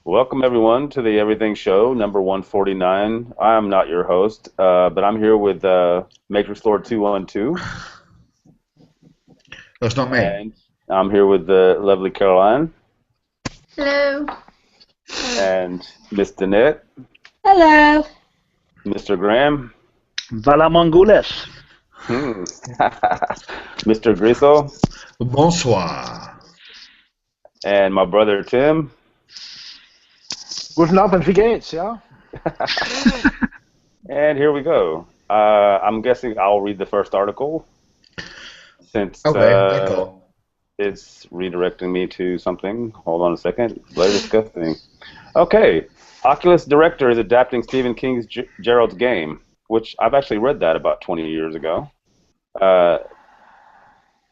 Welcome everyone to the Everything Show, number 149. I am not your host, but I'm here with Matrix Lord 212, That's not me. and I'm here with the lovely Caroline Hello. and Miss Danette, Hello. Mr. Graham, Vala Mongoles. Mr. Grisso, Bonsoir. and my brother Tim. Guten Abend, wie geht's, ja? And here we go. I'm guessing I'll read the first article since Okay, cool. it's redirecting me to something. Hold on a second. Let us discussing. Okay. Oculus director is adapting Stephen King's Gerald's Game, which I've actually read that about 20 years ago.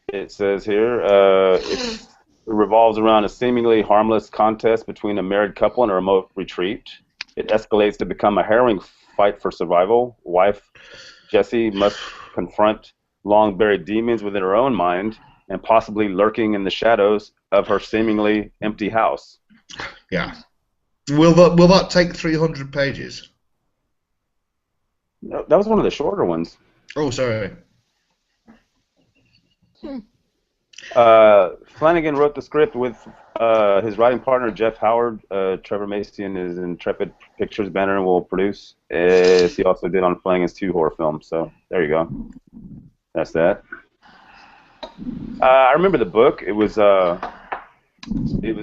It says here it revolves around a seemingly harmless contest between a married couple in a remote retreat. It escalates to become a harrowing fight for survival. Wife Jessie must confront long-buried demons within her own mind and possibly lurking in the shadows of her seemingly empty house. Yeah. Will that take 300 pages? No, that was one of the shorter ones. Oh, sorry. Flanagan wrote the script with his writing partner Jeff Howard. Trevor Mason is Intrepid Pictures banner and will produce, as he also did on Flanagan's 2 horror films. So there you go. That's that. I remember the book. It was an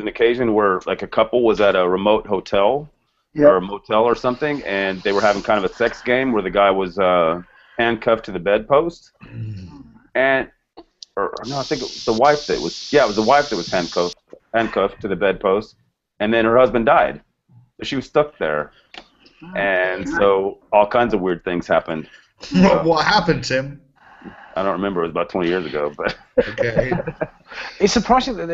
occasion where like a couple was at a remote hotel or a motel or something, and they were having kind of a sex game where the guy was handcuffed to the bedpost, and no, I think it was the wife that was. Yeah, it was the wife that was handcuffed to the bedpost, and then her husband died. So she was stuck there, and so all kinds of weird things happened. What happened, Tim? I don't remember. It was about 20 years ago, but Okay. It's surprising that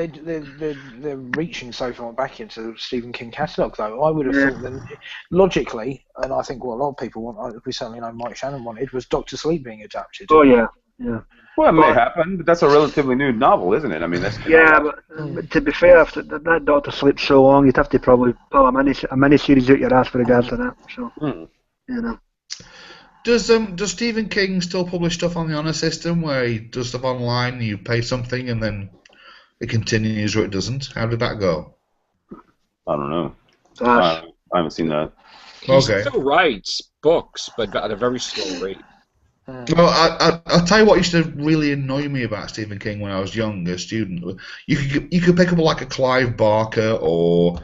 they're reaching so far back into Stephen King catalogue, though. I would have thought that logically, and I think what a lot of people want, we certainly know Mike Shannon wanted, was Doctor Sleep being adapted. Oh yeah, yeah. well, it may happen. But that's a relatively new novel, isn't it? I mean, that's Yeah, but to be fair, if that Doctor sleeps so long, you'd have to probably pull a mini series out your ass with regards to that. So, you know. Does Stephen King still publish stuff on the honor system where he does stuff online, you pay something and then it continues or it doesn't? How did that go? I don't know. Gosh. I haven't seen that. He Okay. still writes books, but at a very slow rate. Well, I'll tell you what used to really annoy me about Stephen King when I was young, a student. You could pick up like a Clive Barker or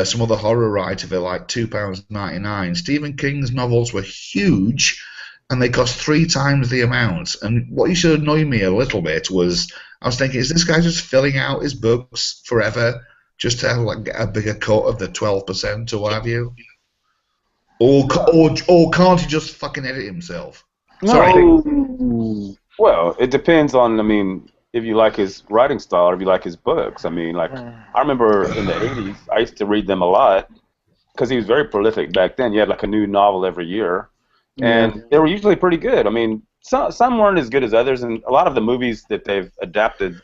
some other horror writer for like £2.99. Stephen King's novels were huge, and they cost 3 times the amount. And what used to annoy me a little bit was I was thinking, is this guy just filling out his books forever just to have like a bigger cut of the 12% or what have you? Or can't he just fucking edit himself? Sorry. Well, it depends on, I mean, if you like his writing style or if you like his books. I mean, like, I remember in the 80s, I used to read them a lot because he was very prolific back then. You had like a new novel every year, and they were usually pretty good. I mean, some weren't as good as others, and a lot of the movies that they've adapted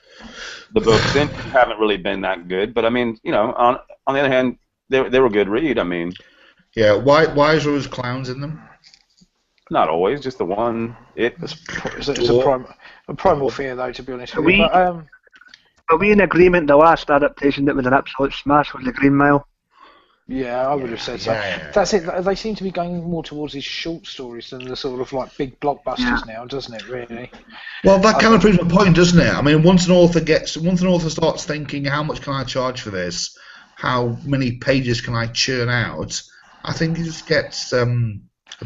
the books in haven't really been that good. But I mean, you know, on the other hand, they were a good read. I mean, Yeah, why is there always clowns in them? not always, just the one. It's a primal fear, though, to be honest with Are you. we- But, Are we in agreement? The last adaptation that was an absolute smash was The Green Mile. yeah, I would have said so. Yeah. That's it. They seem to be going more towards these short stories than the sort of like big blockbusters now, doesn't it? Really. Well, that kind of proves my point, doesn't it? I mean, once an author starts thinking, how much can I charge for this? How many pages can I churn out? I think it just gets a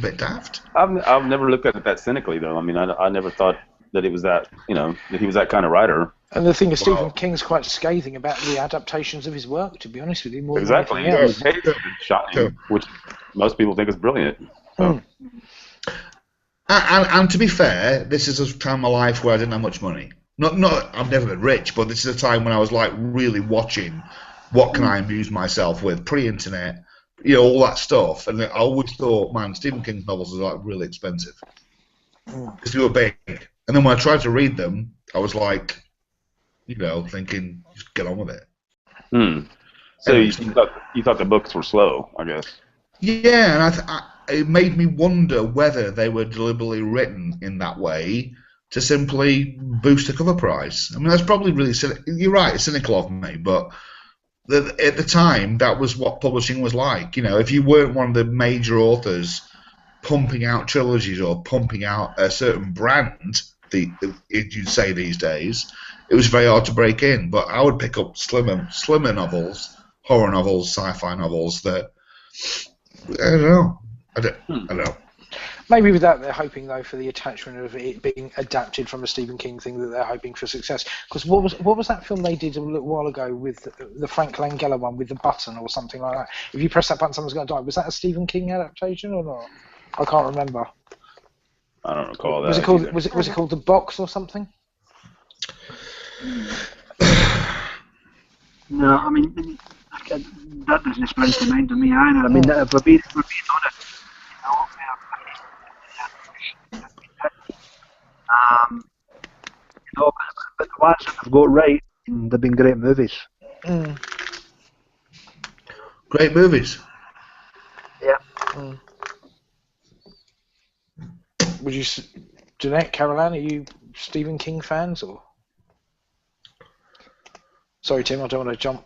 bit daft. I've never looked at it that cynically, though. I mean, I never thought that it was that, you know, that he was that kind of writer. And the thing is, Stephen King's quite scathing about the adaptations of his work, to be honest with you, more Exactly. than anything else. He hates Shining, which most people think is brilliant. So, And to be fair, this is a time in my life where I didn't have much money. Not I've never been rich, but this is a time when I was like really watching what can I amuse myself with, pre-internet, you know, all that stuff. And I always thought, man, Stephen King's novels are like really expensive because they were big. And then when I tried to read them, I was like, you know, thinking, just get on with it. So you thought the books were slow, I guess. Yeah, and it made me wonder whether they were deliberately written in that way to simply boost the cover price. I mean, that's probably really you're right, it's cynical of me, but at the time, that was what publishing was like. You know, if you weren't one of the major authors pumping out trilogies or pumping out a certain brand, you'd say these days, it was very hard to break in. But I would pick up slimmer novels, horror novels, sci-fi novels that, I don't know. Maybe with that, they're hoping though for the attachment of it being adapted from a Stephen King thing, that they're hoping for success. Because what was that film they did a little while ago with the Frank Langella one with the button or something like that? If you press that button, someone's going to die. Was that a Stephen King adaptation or not? I can't remember. I don't recall that. Was it called was it called The Box or something? No, I mean that doesn't spring to mind to me either. I mean, if we're being honest, but the ones that have got right, they've been great movies. Mm. Great movies. Yeah. Mm. Would you, Jeanette, Caroline, are you Stephen King fans or? Sorry, Tim, I don't want to jump.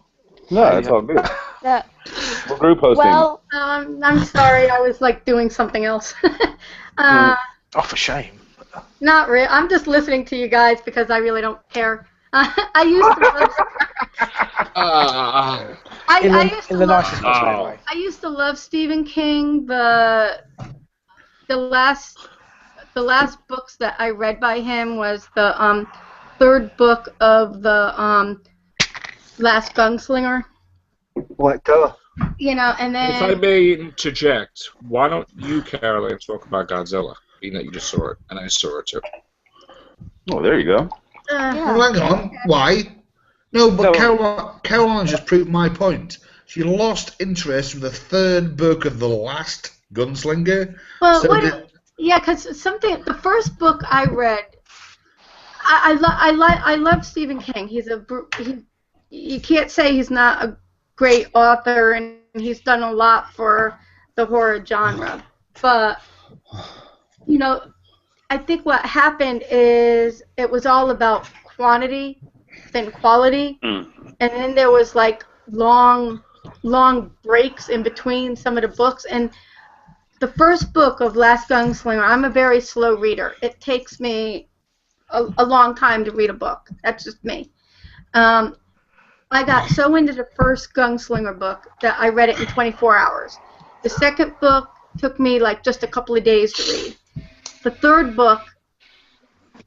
No, it's all good. Yeah. We're group hosting. Well, I'm sorry, I was like doing something else. Oh, for shame. Not really. I'm just listening to you guys because I really don't care. I used to love Stephen King. The last books that I read by him was the third book of the Last Gunslinger. Black Tower. You know, and then. If I may interject, why don't you, Caroline, talk about Godzilla? Being that you just saw it, and I saw it too. Oh, there you go. Well, hang on. Why? No, but Caroline just proved my point. She lost interest with the third book of The Last Gunslinger. Well, because the first book I read, I love Stephen King. You can't say he's not a great author, and he's done a lot for the horror genre. But, you know, I think what happened is it was all about quantity than quality, and then there was like long breaks in between some of the books. And the first book of Last Gunslinger, I'm a very slow reader. It takes me a long time to read a book. That's just me. I got so into the first Gunslinger book that I read it in 24 hours. The second book took me like just a couple of days to read. The third book,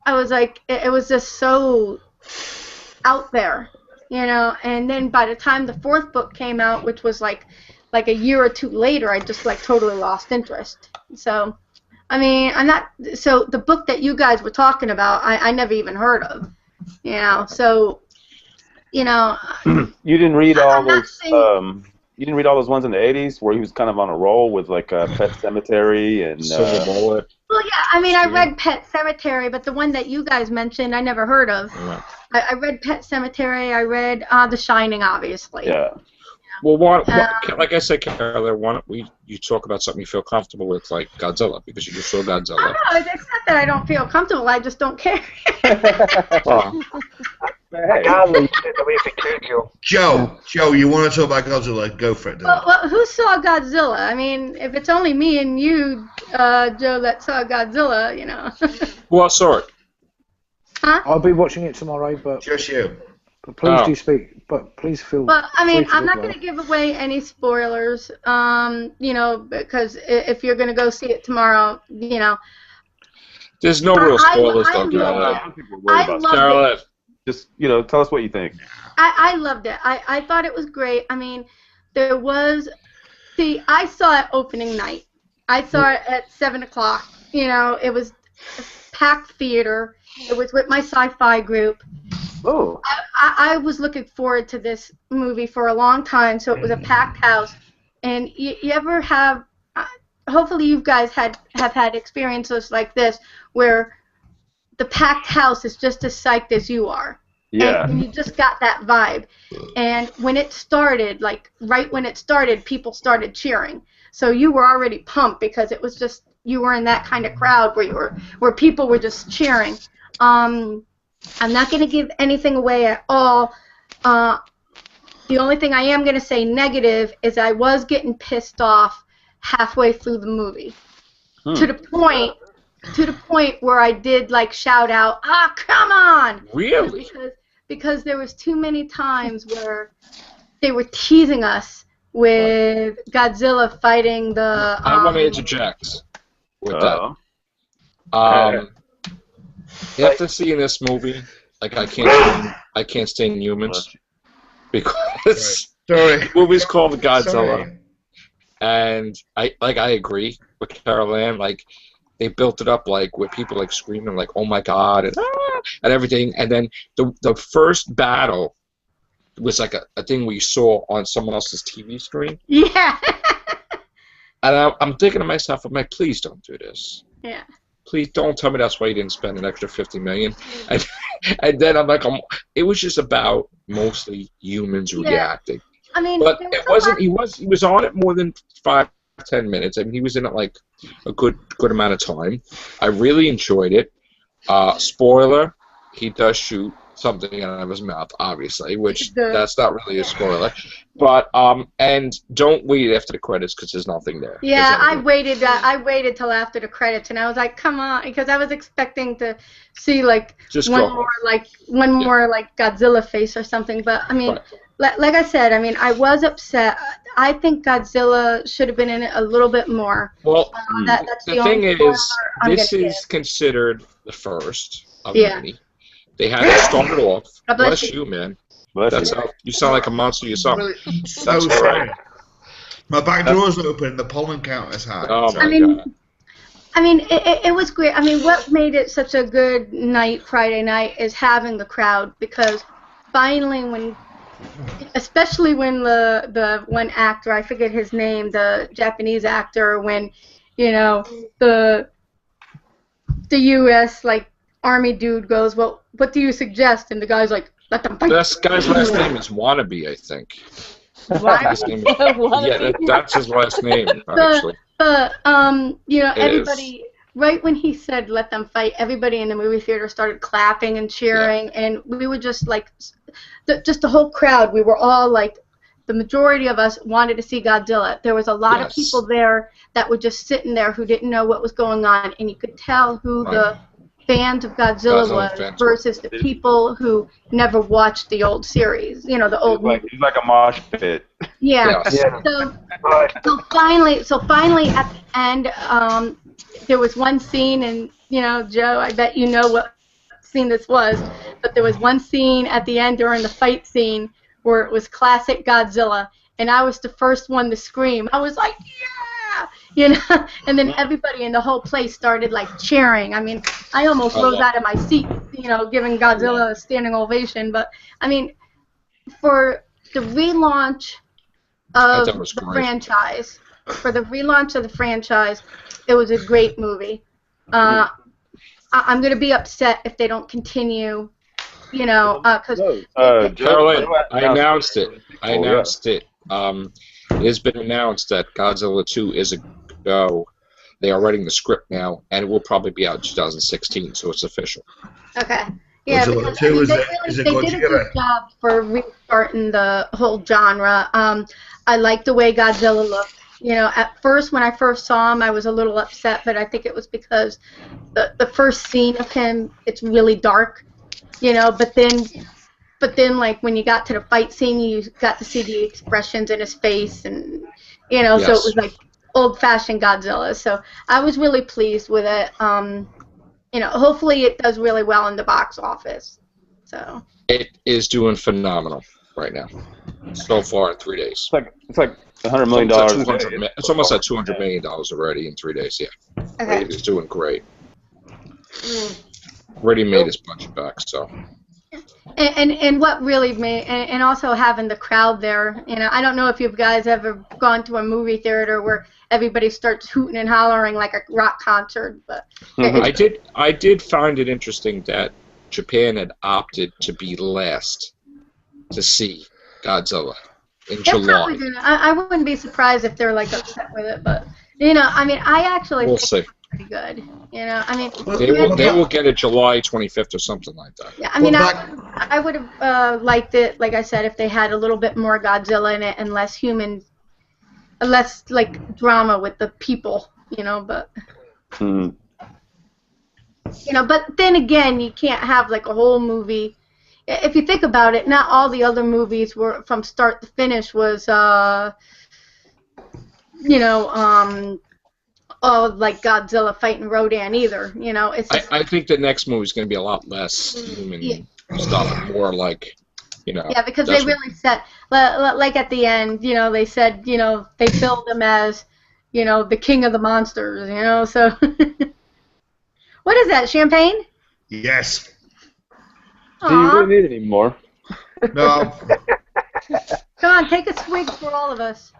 I was like, it was just so out there, you know. And then by the time the fourth book came out, which was like a year or two later, I just like totally lost interest. So, I mean, so the book that you guys were talking about, I never even heard of, you know. So, you know. You didn't read all those. You didn't read all those ones in the '80s where he was kind of on a roll with like Pet Sematary and Silver Bullet. Well, yeah, I mean, I read Pet Sematary, but the one that you guys mentioned, I never heard of. Yeah. I read Pet Sematary. I read The Shining, obviously. Yeah. Well, like I said, Caroline, why don't you talk about something you feel comfortable with, like Godzilla, because you just saw Godzilla. No, it's not that I don't feel comfortable. I just don't care. Well, Hey. Joe, you want to talk about Godzilla? Go for it. Well, who saw Godzilla? I mean, if it's only me and you, Joe, that saw Godzilla, you know. Who else saw it? Huh? I'll be watching it tomorrow, but Just you. please do speak. But please feel. Well, I mean, free to I'm not talk going to about give away any spoilers, you know, because if you're going to go see it tomorrow, you know. There's no real spoilers, I though, loved Caroline. it. Caroline. Just, you know, tell us what you think. I loved it. I thought it was great. I mean, there was... See, I saw it opening night. I saw it at 7 o'clock. You know, it was a packed theater. It was with my sci-fi group. Oh. I was looking forward to this movie for a long time, so it was a packed house. And you ever have... hopefully you guys have had experiences like this where the packed house is just as psyched as you are. Yeah. And you just got that vibe. And when it started, like right when it started, people started cheering. So you were already pumped because it was just you were in that kind of crowd where people were just cheering. I'm not going to give anything away at all. The only thing I am going to say negative is I was getting pissed off halfway through the movie, to the point where I did like shout out, "Ah, come on!" Really? Because there was too many times where they were teasing us with Godzilla fighting the. I want to interject with Uh-oh. that. After seeing this movie, like I can't stand humans because Sorry. the movie's called Godzilla, Sorry. and I agree with Carol Ann. Like they built it up like with people like screaming like "Oh my God" and everything, and then the first battle was like a thing we saw on someone else's TV screen. Yeah. And I'm thinking to myself, I'm like, please don't do this. Yeah. Please don't tell me that's why you didn't spend an extra $50 million. And then I'm like, it was just about mostly humans reacting. I mean, But it wasn't. He was on it more than 5-10 minutes. I mean, he was in it like a good amount of time. I really enjoyed it. Spoiler: he does shoot something out of his mouth, obviously, which that's not really a spoiler. But and don't wait after the credits because there's nothing there. Yeah, I waited till after the credits, and I was like, come on, because I was expecting to see like one more like Godzilla face or something. But I mean, like I said, I mean, I was upset. I think Godzilla should have been in it a little bit more. Well, that's the thing is, this is considered the first of many. They had to start it off. Bless you, man. That's how you sound like a monster yourself. Really, so sorry. My back door's open. The pollen count is high. Oh my God. I mean, it was great. I mean, what made it such a good night, Friday night, is having the crowd, because finally, especially when the one actor, I forget his name, the Japanese actor, when the U.S. like Army dude goes, well, what do you suggest? And the guy's like, let them fight. This guy's last name is Wannabe, I think. His name is, that's his last name, actually. But everybody, right when he said let them fight, everybody in the movie theater started clapping and cheering, and we were just like, just the whole crowd, we were all like, the majority of us wanted to see Godzilla. There was a lot of people there that were just sitting there who didn't know what was going on, and you could tell who the fans of Godzilla was versus the people who never watched the old series. The old. He's like a mosh pit. Yeah. So finally at the end, there was one scene, and Joe, I bet you know what scene this was, but there was one scene at the end during the fight scene where it was classic Godzilla, and I was the first one to scream. I was like, yeah! And then everybody in the whole place started like cheering. I mean, I almost rose out of my seat, giving Godzilla a standing ovation. But I mean, for the relaunch of the franchise, it was a great movie. I'm gonna be upset if they don't continue. Because Caroline, I announced it. It has been announced that Godzilla 2 is a go. They are writing the script now, and it will probably be out in 2016, so it's official. Okay. Yeah, because they did a good job for restarting the whole genre. I like the way Godzilla looked. At first, when I first saw him, I was a little upset, but I think it was because the first scene of him, it's really dark. But then, like, when you got to the fight scene, you got to see the expressions in his face, and, so it was, like, old-fashioned Godzilla. So I was really pleased with it. Hopefully it does really well in the box office. So it is doing phenomenal right now. So far in 3 days. It's like $100 million. It's almost at $200 million already in 3 days, yeah. Okay. It's doing great. Already made his budget back, so... And what really made, and also having the crowd there, I don't know if you guys ever gone to a movie theater where everybody starts hooting and hollering like a rock concert, but I did find it interesting that Japan had opted to be last to see Godzilla in They're July. probably gonna, I wouldn't be surprised if they're like upset with it, but you know, I mean, I actually We'll think see. it's pretty good. You know, I mean, They will get it July 25th or something like that. yeah, I mean, Well, I would have liked it, like I said, if they had a little bit more Godzilla in it and less human, less like drama with the people, you know. But you know, but then again, you can't have like a whole movie. If you think about it, not all the other movies were from start to finish was you know, like Godzilla fighting Rodan either. You know, it's just, I think the next movie is going to be a lot less human stuff, more like, you know. yeah, because they really said, like at the end, you know, they said, you know, they billed him as, you know, the king of the monsters, you know, so. What is that, champagne? Yes. Do you really need it anymore? No. Come on, take a swig for all of us.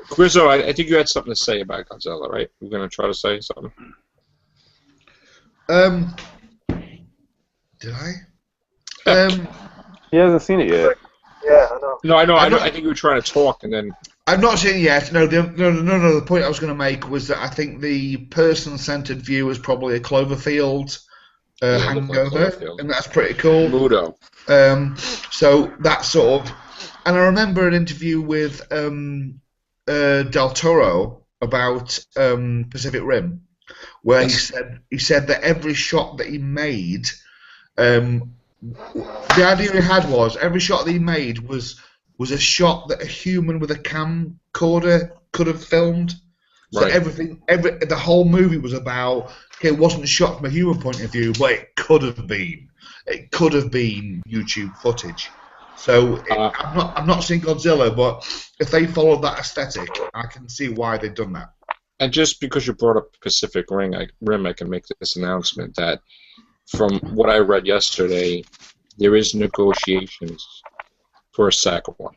Grizzo, I think you had something to say about Godzilla, right? You're going to try to say something? Did I? He hasn't seen it yet. Yeah, I know. No, I know. I think you were trying to talk, and then... I've not seen it yet. No, the point I was going to make was that I think the person-centered view is probably a Cloverfield hangover, and that's pretty cool. Mudo. So that's sort of... And I remember an interview with Del Toro about Pacific Rim, where he said that every shot that he made, the idea he had was every shot that he made was a shot that a human with a camcorder could have filmed. So Right. the whole movie was about, okay, it wasn't shot from a human point of view, but it could have been. It could have been YouTube footage. So I'm not seeing Godzilla, but if they followed that aesthetic, I can see why they've done that. And just because you brought up Pacific Rim, I can make this announcement that from what I read yesterday, there is negotiations for a second one.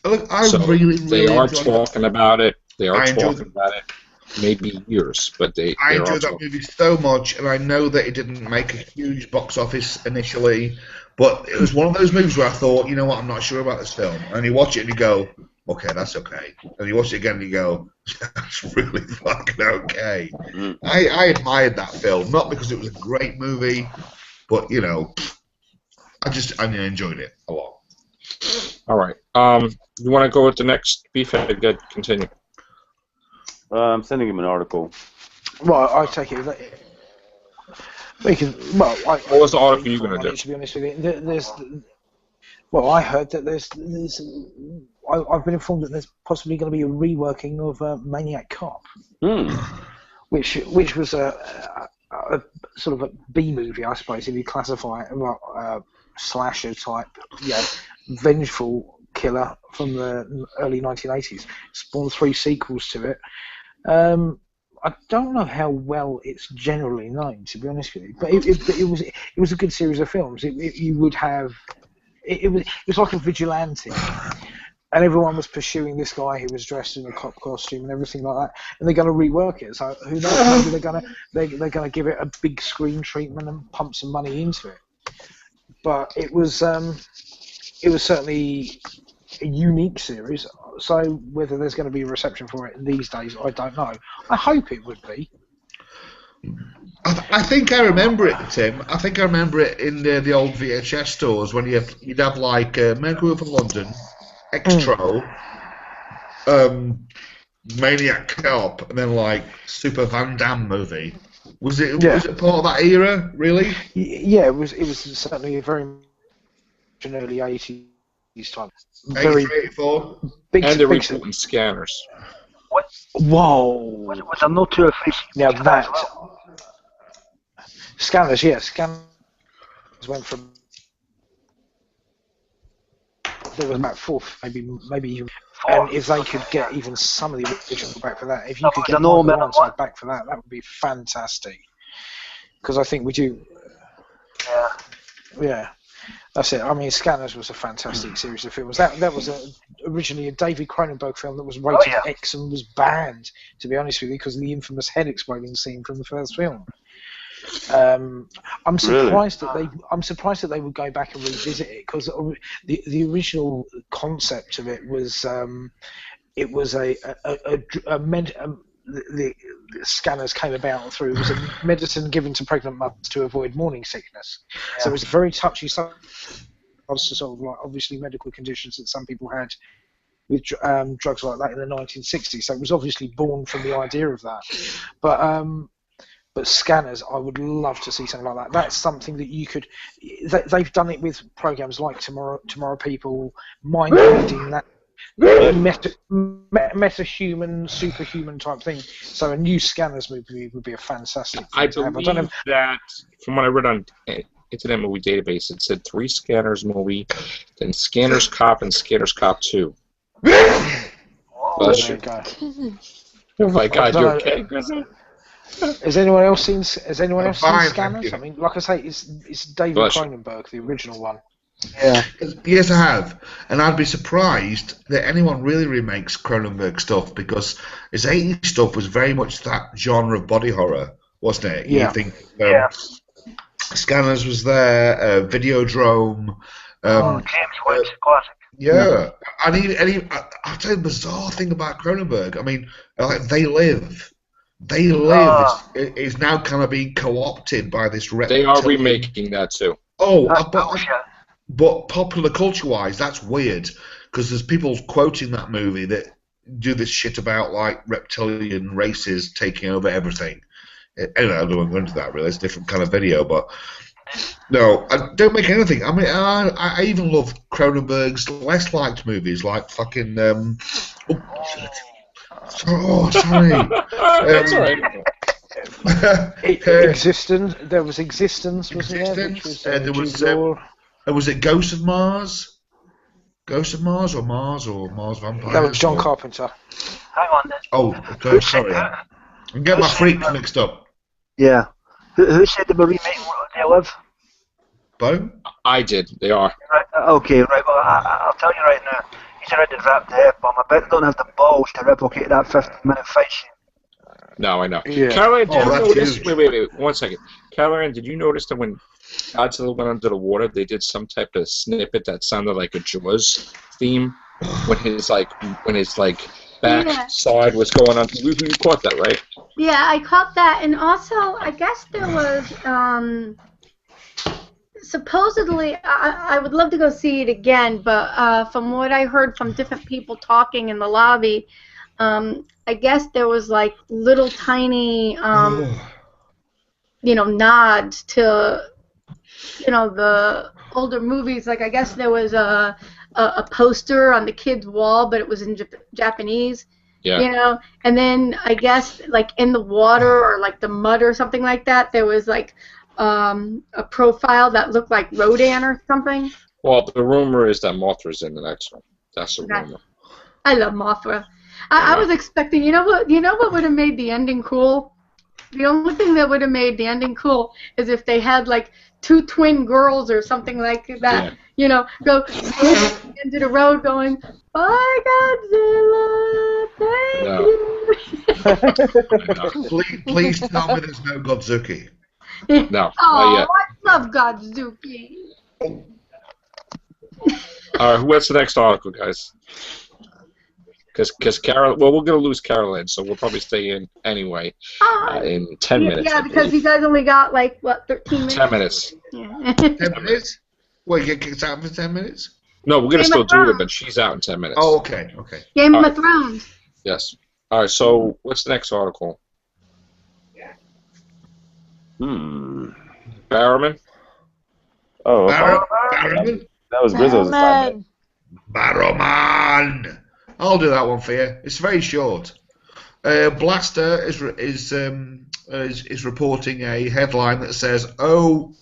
Look, I So really they are enjoyed talking about it. They are I enjoyed talking about it. Maybe years, but I are enjoyed that talking. movie so much, and I know that it didn't make a huge box office initially, but it was one of those movies where I thought, you know what, I'm not sure about this film. And you watch it and you go, okay, that's okay. And you watch it again and you go, that's really fucking okay. I admired that film, not because it was a great movie, but, you know, I enjoyed it a lot. All right. You want to go with the next beefhead? Good. Continue. I'm sending him an article. Well, I take it. We can. Well, What was the article you going to do? To be honest with you, there's. Well, I heard that there's. I've been informed that there's possibly going to be a reworking of Maniac Cop, which was a sort of a B movie, I suppose, if you classify it, slasher type, vengeful killer from the early 1980s. Spawned 3 sequels to it. I don't know how well it's generally known, to be honest with you, but it was a good series of films. You would have it was like a vigilante, and everyone was pursuing this guy who was dressed in a cop costume and everything like that. And they're going to rework it, so who knows? Maybe they're going to give it a big screen treatment and pump some money into it. But it was certainly a unique series. So whether there's going to be a reception for it these days, I don't know. I hope it would be. I think I remember it, Tim. I think I remember it in the old VHS stores when you'd have like Mercury from London, Extro, Maniac Cop, and then like Super Van Damme movie. Was it part of that era, really? Yeah, it was certainly a very an early 80s time. 83, 84. Big, And they're big, rebooting Scanners. whoa! Was there no 2 or 3? Now that Scanners, Scanners went from there was about 4, maybe even. And if they could get even some of the original back for that, if you could get the Ironside back for that, that would be fantastic. Because I think we do. Yeah. That's it. I mean, Scanners was a fantastic series of films. That was originally a David Cronenberg film that was rated X and was banned, to be honest with you, because of the infamous head exploding scene from the first film. I'm surprised that they would go back and revisit it, because the original concept of it was the scanners came about through, it was a medicine given to pregnant mothers to avoid morning sickness. Yeah. So it was a very touchy subject to sort of like obviously medical conditions that some people had with drugs like that in the 1960s. So it was obviously born from the idea of that. But scanners, I would love to see something like that. That's something that you could. They've done it with programs like Tomorrow People, Mind Reading, that meta-human, superhuman type thing. So a new Scanners movie would be a fantastic thing I to have. believe that, from what I read on Internet Movie Database, it said 3 Scanners movie, then Scanners Cop and Scanners Cop 2. Bless you. Oh my God, you okay, Grizzly? Has anyone else seen Scanners? I mean, like I say, it's David Cronenberg, the original one. Yeah. Yes, I have, and I'd be surprised that anyone really remakes Cronenberg stuff, because his 80s stuff was very much that genre of body horror, wasn't it? Yeah. You think Scanners was there, Videodrome. James Webb's classic. Yeah, and I'll tell you the bizarre thing about Cronenberg. I mean, like They Live. Is now kind of being co-opted by this. They are remaking that too. Oh, but popular culture-wise, that's weird, because there's people quoting that movie that do this shit about like reptilian races taking over everything. Anyway, I don't want to go into that really. It's a different kind of video, but no, I don't make anything. I mean, I even love Cronenberg's less liked movies, like fucking. Sorry. That's all right. Existence. There was Existence, wasn't there? Was it Ghost of Mars? Ghost of Mars or Mars Vampire? That was John Carpenter. Hang on then. Oh, okay, sorry. I'm getting my freaks mixed up. Yeah. Who said they were remaking They Live? Bo? I did. They are. Right, okay, right. Well, I'll tell you right now. He's already wrapped the F-bomb. I bet they don't have the balls to replicate that 15-minute fight scene. No, I know. Yeah. Caroline, did you notice? Wait, 1 second. Caroline, did you notice that when Godzilla went under the water, they did some type of snippet that sounded like a Jaws theme when his back side was going on? You caught that, right? Yeah, I caught that, and also I guess there was supposedly I would love to go see it again, but from what I heard from different people talking in the lobby, I guess there was like little tiny nods to the older movies. Like I guess there was a poster on the kid's wall, but it was in Japanese. Yeah. And then I guess like in the water or like the mud or something like that, there was like a profile that looked like Rodan or something. Well, the rumor is that Mothra's in the next one. That's the rumor. I love Mothra. I was expecting. You know what would have made the ending cool? The only thing that would have made the ending cool is if they had like 2 twin girls or something like that. Yeah. Go into the road going, "Bye, Godzilla, thank you." Please tell me there's no Godzuki. No. Oh, I love Godzuki. All right, who has the next article, guys? Because Carol, well, we're going to lose Carolyn, so we'll probably stay in anyway in 10 minutes. Yeah, because you guys only got, 13 minutes? 10 minutes. Yeah. 10 minutes? Well, you get kicked out for 10 minutes? No, we're going to still do it, but she's out in 10 minutes. Oh, okay. Game of Thrones. Yes. All right, so what's the next article? Barrowman? Oh, okay. Barrowman? That was Rizzo's assignment. Barrowman! I'll do that one for you. It's very short. Blaster is reporting a headline that says, "Oh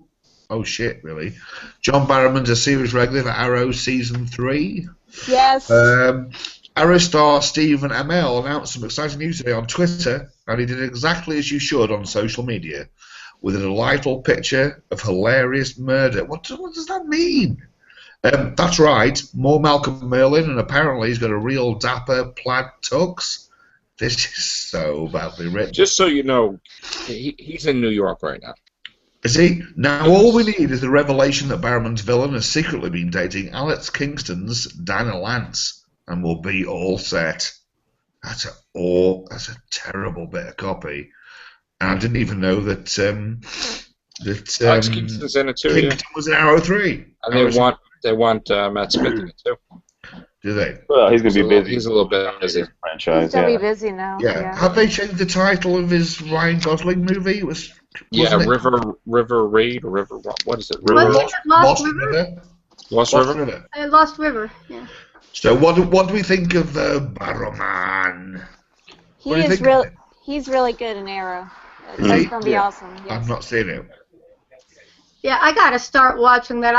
shit, really? John Barrowman's a series regular for Arrow season 3." Yes. Arrow star Stephen Amell announced some exciting news today on Twitter, and he did exactly as you should on social media, with a delightful picture of hilarious murder. What does that mean? That's right, more Malcolm Merlin, and apparently he's got a real dapper plaid tux. This is so badly written. Just so you know, he's in New York right now. Is he? Now all we need is the revelation that Barrowman's villain has secretly been dating Alex Kingston's Dinah Lance, and we'll be all set. That's a terrible bit of copy. And I didn't even know that Alex Kingston's in it too. Kingston was in Arrow 3. And they want Matt Smith in it too. Do they? Well, he's gonna be busy. He's a little bit busy. Franchise. He's gonna be busy now. Yeah. Have they changed the title of his Ryan Gosling movie? River Raid or River. What is it? Lost River. Lost River. Lost River. Yeah. So what do we think of Barrowman? He's really good in Arrow. Is That's he? gonna be awesome. Yes. I've not seen it. Yeah, I gotta start watching that.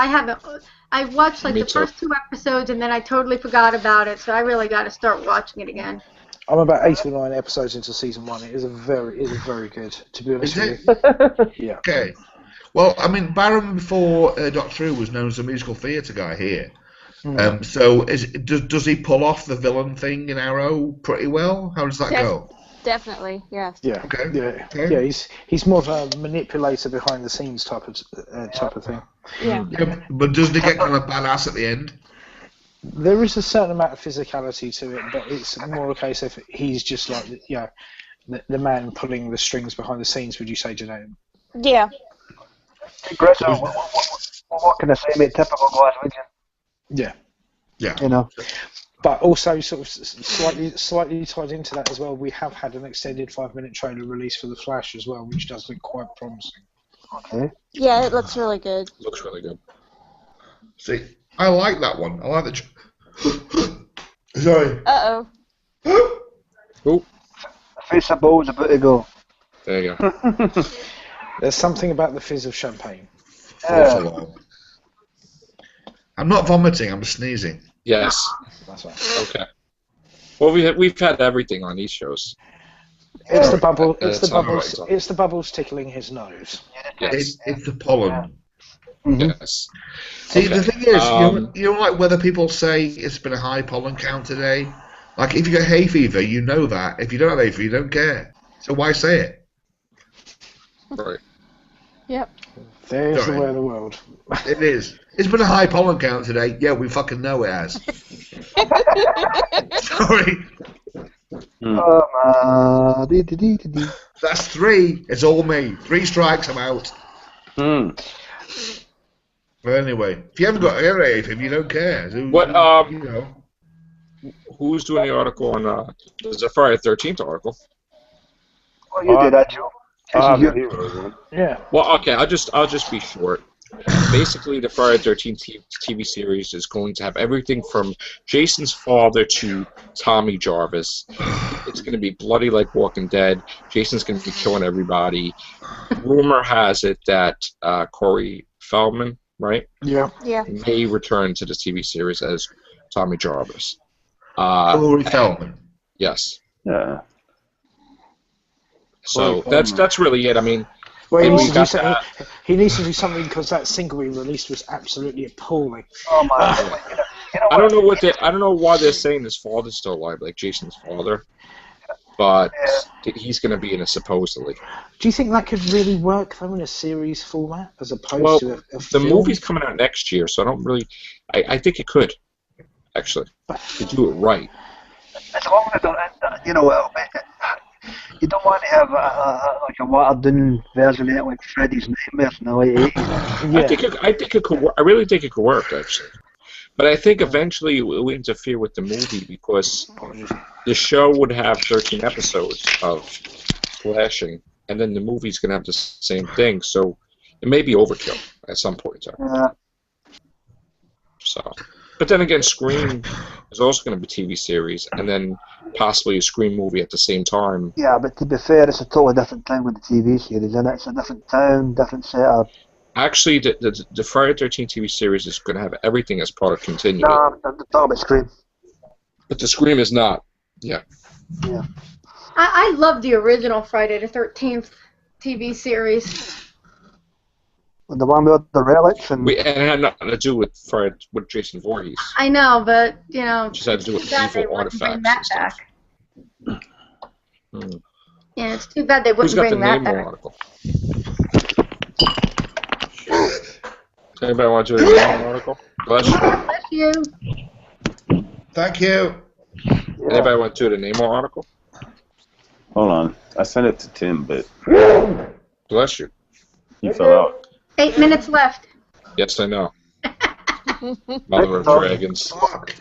I watched Me the too. first 2 episodes and then I totally forgot about it, so I really gotta start watching it again. I'm about 8 or 9 episodes into season 1. It is very good, to be honest Is with it? you. Yeah. Okay. Well, I mean, Barrowman before Doctor Who was known as a musical theatre guy here. So does he pull off the villain thing in Arrow pretty well? How does that go? Definitely, yes. Yeah. Okay. Yeah. Okay. Yeah. He's more of a manipulator behind the scenes type of thing. Yeah. Yeah, but doesn't he get kind of badass at the end? There is a certain amount of physicality to it, but it's more a case of he's just like the man pulling the strings behind the scenes. Would you say, Janine? Yeah. Aggressive. What can I say, mate? Typical Glaswegian. Yeah. Yeah. You know. But also, sort of slightly tied into that as well, we have had an extended 5-minute trailer release for The Flash as well, which does look quite promising. Okay. Yeah, it looks really good. Looks really good. See, I like that one. I like the. Sorry. Uh-oh. Oh, Face of balls about to go. there you go. There's something about the fizz of champagne. I'm not vomiting. I'm sneezing. Yes. That's right. Okay. Well, we've had everything on these shows. It's the bubble. It's the That's not bubbles. right. It's the bubbles tickling his nose. Yes. It's the pollen. Yes. See, Okay. the thing is, you know, like whether people say it's been a high pollen count today. Like, if you get hay fever, you know that. If you don't have hay fever, you don't care. So why say it? Right. Yep. There's Sorry. the way of the world. It is. It's been a high pollen count today. Yeah, we fucking know it has. Sorry. That's 3. It's all me. 3 strikes, I'm out. But anyway, if you haven't got hay fever, you don't care. So, What? You know. Who's doing the article on? There's a Friday the 13th article. Well, you did that, Joe. Yeah. Well, okay. I'll just be short. Basically, the Friday the 13th TV series is going to have everything from Jason's father to Tommy Jarvis. It's going to be bloody like Walking Dead. Jason's going to be killing everybody. Rumor has it that Corey Feldman, right? Yeah. Yeah. May return to the TV series as Tommy Jarvis. Corey Feldman. Yes. Yeah. So that's really it. I mean, Well, he And needs, we to do got something, that. he needs to do something because that single he released was absolutely appalling. Oh my! You know I don't know what I don't know why they're saying his father's still alive, like Jason's father, but he's going to be in it supposedly. Do you think that could really work though in a series format as opposed Well, to a the film? movie's coming out next year, so I don't really. I think it could, actually, to do it right. As long as you know, you don't want to have like a watered down version of it, like Freddy's Nightmares in the late 80s. Yeah. I think it could. I really think it could work, actually. But I think eventually it will interfere with the movie because the show would have 13 episodes of flashing, and then the movie's going to have the same thing. So it may be overkill at some point in time. So, but then again, Scream is also going to be a TV series, and then possibly a Scream movie at the same time. Yeah, but to be fair, it's a totally different time with the TV series, and it's a different town, different setup. Actually, the Friday the 13th TV series is going to have everything as part of continuity. No, I'm talking about Scream. But the Scream is not. Yeah. Yeah. I love the original Friday the 13th TV series. The one with the relics and And it had nothing to do with Friday with Jason Voorhees. I know, but you know, It just had to do with too bad they evil wouldn't bring artifacts that and stuff. back. Yeah, it's too bad they Who's wouldn't got the bring that Namor back. article? Anybody want to do a Namor article? Bless you. Bless you. Thank you. Anybody want to do the Namor article? Hold on. I sent it to Tim, but Bless you. he fell out. 8 minutes left. Yes, I know. Mother of Dragons. Fuck.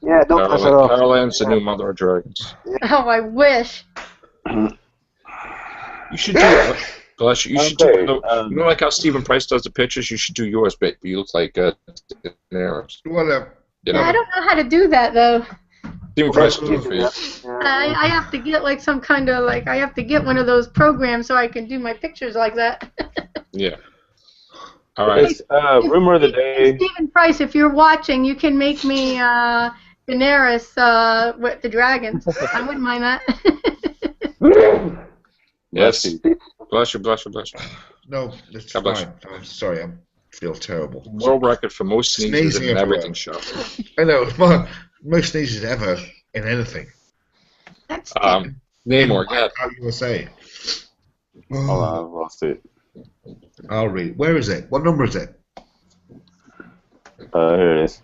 Yeah, don't piss it off. Caroline's the new Mother of Dragons. Oh, I wish. You should do it. Bless you. You should do Okay, it. You know, like how Stephen Price does the pictures? You should do yours, but you look like Daenerys. Whatever. You I know? don't know how to do that, though. Stephen Price will do it for you. I have to get like some kind of like I have to get one of those programs so I can do my pictures like that. Yeah. All right. It's, rumor of the day. Stephen Price, if you're watching, you can make me Daenerys with the dragons. I wouldn't mind that. Yes. Bless you, bless you, bless you. No, it's God bless fine. I'm sorry, I feel terrible. World record for most sneezes Sneezing in an everywhere. everything show. I know, it's my most sneezes ever in anything. That's Namor, yeah. How you were saying? Hold on, I've lost it. I'll read. Where is it? What number is it? Here it is.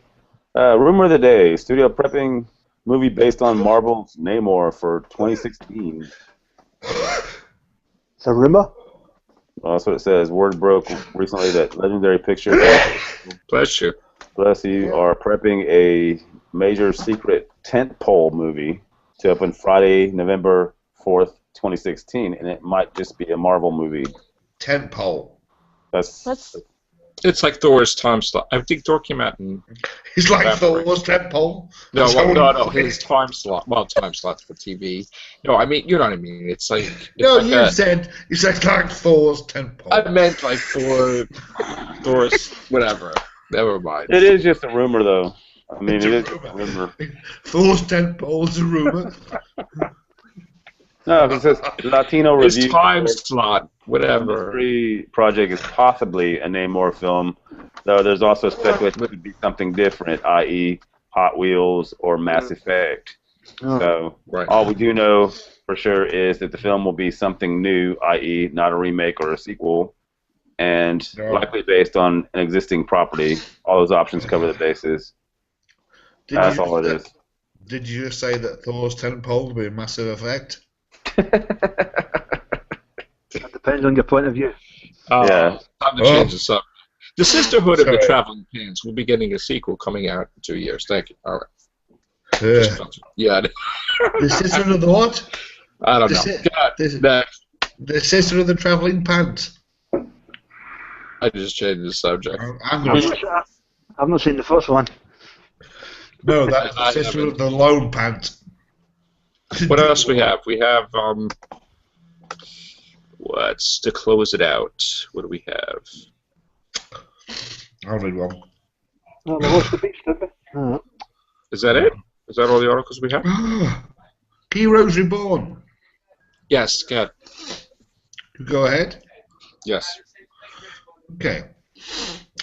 Rumor of the day. Studio prepping movie based on Marvel's Namor for 2016. It's a rumor. Well, that's what it says. Word broke recently that Legendary Pictures, Bless you. bless you, are prepping a major secret tentpole movie to open Friday, November 4th, 2016, and it might just be a Marvel movie. Tentpole. That's It's like Thor's time slot. I think Thor came out in... He's like Evaporate. Thor's tentpole. No, That's well, how no, he- his time slot. Well, time slots for TV. No, I mean, you know what I mean. It's like... It's No, like you said like Thor's tentpole. I meant like Thor's... Whatever. Never mind. it is just a rumor, though. I mean, it is just a rumor. Thor's tentpole is a rumor. No, because it says Latino His review. time slot. Whatever. Mystery project is possibly a Namor film, though there's also speculation it could be something different, i.e. Hot Wheels or Mass Effect. So Right. all we do know for sure is that the film will be something new, i.e. not a remake or a sequel, and No. likely based on an existing property. All those options cover the bases. Did That's you- all it is. Did you just say that Thor's tentpole will be a massive effect? That depends on your point of view. Yeah. Time to change this up. The Sisterhood of the Sorry. Traveling Pants will be getting a sequel coming out in 2 years. Thank you. All right. Yeah. The sister of the what? I don't The know. si- God, the- next. The sister of the travelling pants. I just changed the subject. I'm gonna, I've not seen the first one. no, that's the I sister haven't. of the lone pant. What else we have? We have what's to close it out? What do we have? I'll read one. No, the What's the Beach, did we? Is that it? Is that all the articles we have? Heroes Reborn. Yes, good. Go ahead. Yes. Okay.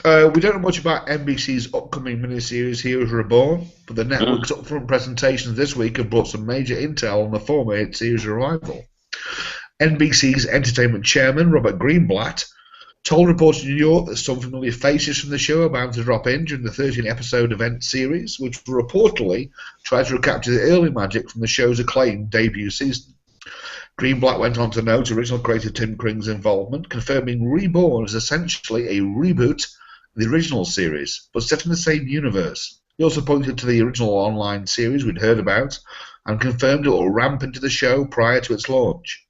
We don't know much about NBC's upcoming miniseries Heroes Reborn, but the network's upfront presentations this week have brought some major intel on the former hit series revival. NBC's entertainment chairman, Robert Greenblatt, told reporters in New York that some familiar faces from the show are bound to drop in during the 13-episode event series, which will reportedly try to recapture the early magic from the show's acclaimed debut season. Greenblatt went on to note original creator Tim Kring's involvement, confirming Reborn is essentially a reboot of the original series, but set in the same universe. He also pointed to the original online series we'd heard about, and confirmed it will ramp into the show prior to its launch.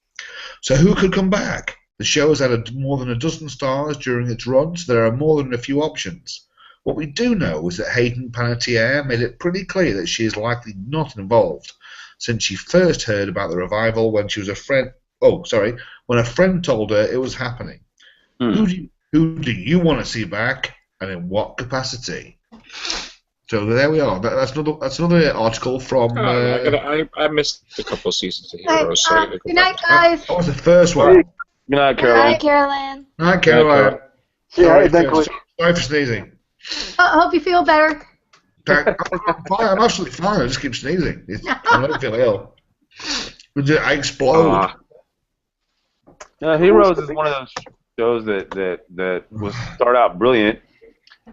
So who could come back? The show has had more than a dozen stars during its run, so there are more than a few options. What we do know is that Hayden Panettiere made it pretty clear that she is likely not involved, since she first heard about the revival when she was when a friend told her it was happening. Who do you want to see back, and in what capacity? So there we are. That's another article from. I missed a couple of seasons of Heroes. So I gotta go Good back. night, guys. That was the first one. Good night, Caroline. Hi, Carolyn. Hi, Caroline. Yeah, Sorry for sneezing. Hope you feel better. I'm fine. I'm absolutely fine. I just keep sneezing. I don't feel ill. I explode. Heroes is one of those shows that was start out brilliant,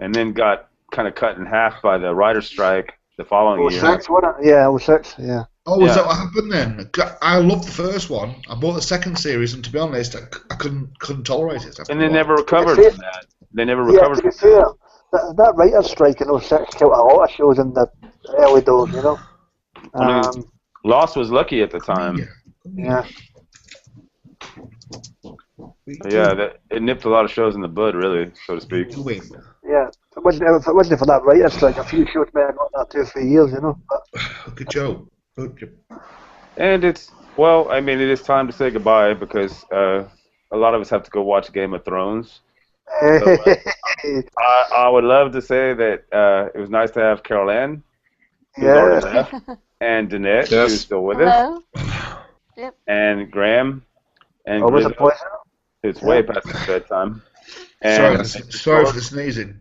and then got kind of cut in half by the writer's strike the following year. 06, wasn't it? Yeah, 06, yeah. Oh, was that what happened then? I loved the first one. I bought the second series, and to be honest, I couldn't tolerate it. And they never recovered from that. They never recovered from that. That writer's strike in 06 killed a lot of shows in the early doors, you know. I mean, Lost was lucky at the time. Yeah. Yeah, it nipped a lot of shows in the bud, really, so to speak. Yeah, if it wasn't for that writer's strike, a few shows may have got that 2 or 3 years, you know. Good joke. And it is time to say goodbye because a lot of us have to go watch Game of Thrones. So, I would love to say that it was nice to have Carol Ann, who's already left, and Danette, who's still with us, and Graham, and it's way past his bedtime. And sorry for the sneezing.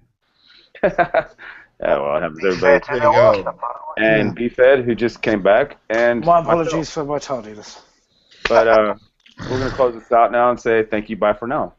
Yeah, well, it happens to everybody. There you go. And B-Fed, who just came back. And my apologies for my tardiness. But we're going to close this out now and say thank you, bye for now.